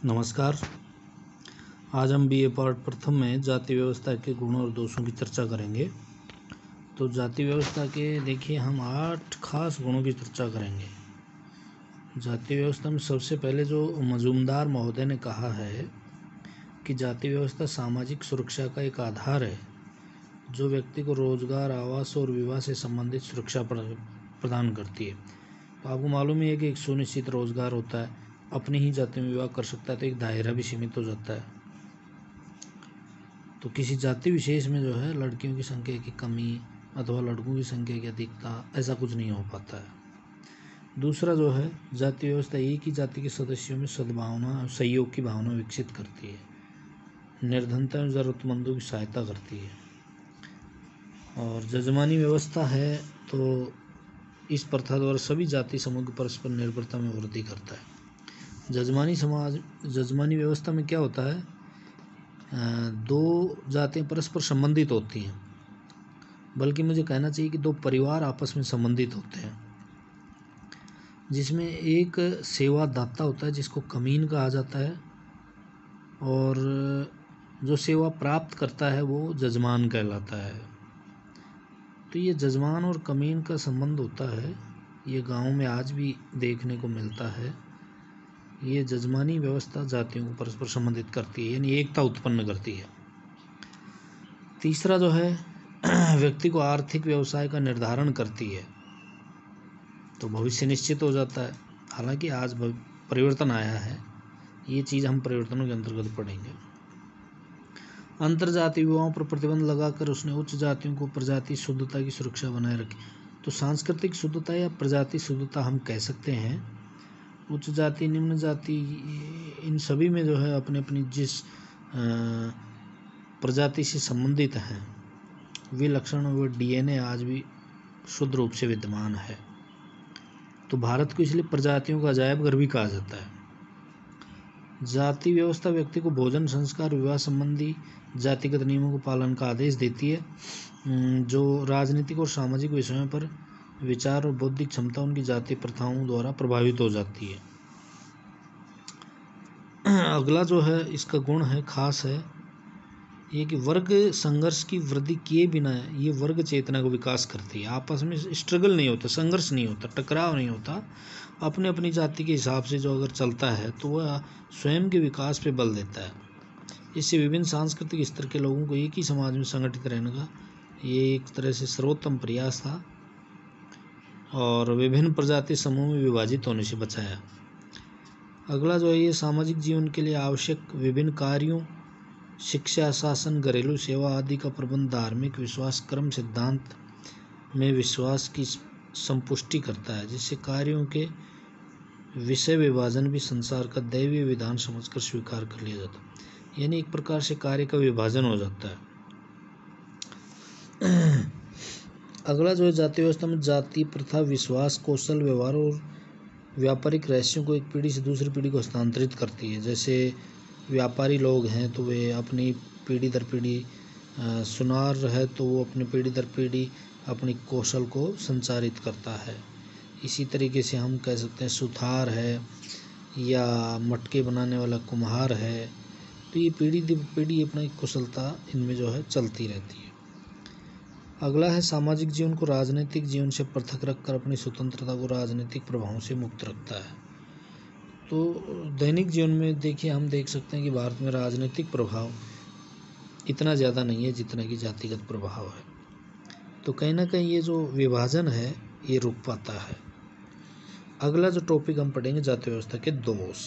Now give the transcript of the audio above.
नमस्कार। आज हम बीए पार्ट प्रथम में जाति व्यवस्था के गुण और दोषों की चर्चा करेंगे। तो जाति व्यवस्था के देखिए हम 8 खास गुणों की चर्चा करेंगे। जाति व्यवस्था में सबसे पहले जो मजूमदार महोदय ने कहा है कि जाति व्यवस्था सामाजिक सुरक्षा का एक आधार है जो व्यक्ति को रोजगार, आवास और विवाह से संबंधित सुरक्षा प्रदान करती है। तो आपको मालूम ही है कि एक सुनिश्चित रोजगार होता है, अपनी ही जाति में विवाह कर सकता है तो एक दायरा भी सीमित हो जाता है। तो किसी जाति विशेष में जो है लड़कियों की संख्या की कमी अथवा लड़कों की संख्या की अधिकता ऐसा कुछ नहीं हो पाता है। दूसरा जो है जाति व्यवस्था एक ही जाति के सदस्यों में सद्भावना और सहयोग की भावना विकसित करती है, निर्धनता और जरूरतमंदों की सहायता करती है। और जजमानी व्यवस्था है तो इस प्रथा द्वारा सभी जाति समूह की परस्पर निर्भरता में वृद्धि करता है। जजमानी व्यवस्था में क्या होता है, दो जातियाँ परस्पर संबंधित होती हैं, बल्कि मुझे कहना चाहिए कि दो परिवार आपस में संबंधित होते हैं, जिसमें एक सेवादाता होता है जिसको कमीन कहा जाता है और जो सेवा प्राप्त करता है वो जजमान कहलाता है। तो ये जजमान और कमीन का संबंध होता है, ये गांव में आज भी देखने को मिलता है। ये जजमानी व्यवस्था जातियों को परस्पर संबंधित करती है, यानी एकता उत्पन्न करती है। तीसरा जो है व्यक्ति को आर्थिक व्यवसाय का निर्धारण करती है, तो भविष्य निश्चित हो जाता है। हालांकि आज परिवर्तन आया है, ये चीज़ हम परिवर्तनों के अंतर्गत पढ़ेंगे। अंतरजातीय विवाहों पर प्रतिबंध लगाकर उसने उच्च जातियों को प्रजाति शुद्धता की सुरक्षा बनाए रखी। तो सांस्कृतिक शुद्धता या प्रजाति शुद्धता हम कह सकते हैं। उच्च जाति, निम्न जाति, इन सभी में जो है अपने अपनी जिस प्रजाति से संबंधित हैं वे लक्षण व डीएनए आज भी शुद्ध रूप से विद्यमान है। तो भारत को इसलिए प्रजातियों का अजायब घर भी कहा जाता है। जाति व्यवस्था व्यक्ति को भोजन, संस्कार, विवाह संबंधी जातिगत नियमों को पालन का आदेश देती है, जो राजनीतिक और सामाजिक विषयों पर विचार और बौद्धिक क्षमता उनकी जाति प्रथाओं द्वारा प्रभावित हो जाती है। अगला जो है इसका गुण है, खास है ये कि वर्ग संघर्ष की वृद्धि किए बिना ये वर्ग चेतना को विकास करती है। आपस में स्ट्रगल नहीं होता, संघर्ष नहीं होता, टकराव नहीं होता। अपने अपनी जाति के हिसाब से जो अगर चलता है तो वह स्वयं के विकास पे बल देता है। इससे विभिन्न सांस्कृतिक स्तर के लोगों को एक ही समाज में संगठित रहने का ये एक तरह से सर्वोत्तम प्रयास था और विभिन्न प्रजाति समूह में विभाजित होने से बचाया। अगला जो है ये सामाजिक जीवन के लिए आवश्यक विभिन्न कार्यों, शिक्षा, शासन, घरेलू सेवा आदि का प्रबंध धार्मिक विश्वास, कर्म सिद्धांत में विश्वास की संपुष्टि करता है, जिससे कार्यों के विषय विभाजन भी संसार का दैवीय विधान समझकर स्वीकार कर लिया जाता है। यानी एक प्रकार से कार्य का विभाजन हो जाता है। अगला जो है जाति व्यवस्था में जाति प्रथा, विश्वास, कौशल, व्यवहार और व्यापारिक रहस्यों को एक पीढ़ी से दूसरी पीढ़ी को हस्तांतरित करती है। जैसे व्यापारी लोग हैं तो वे अपनी पीढ़ी दर पीढ़ी, सुनार है तो वो अपनी पीढ़ी दर पीढ़ी अपनी कौशल को संचारित करता है। इसी तरीके से हम कह सकते हैं सुथार है या मटके बनाने वाला कुम्हार है, तो ये पीढ़ी दर पीढ़ी अपनी कुशलता इनमें जो है चलती रहती है। अगला है सामाजिक जीवन को राजनीतिक जीवन से पृथक रखकर अपनी स्वतंत्रता को राजनीतिक प्रभावों से मुक्त रखता है। तो दैनिक जीवन में देखिए हम देख सकते हैं कि भारत में राजनीतिक प्रभाव इतना ज़्यादा नहीं है जितना कि जातिगत प्रभाव है। तो कहीं ना कहीं ये जो विभाजन है ये रुक पाता है। अगला जो टॉपिक हम पढ़ेंगे जाति व्यवस्था के दोष।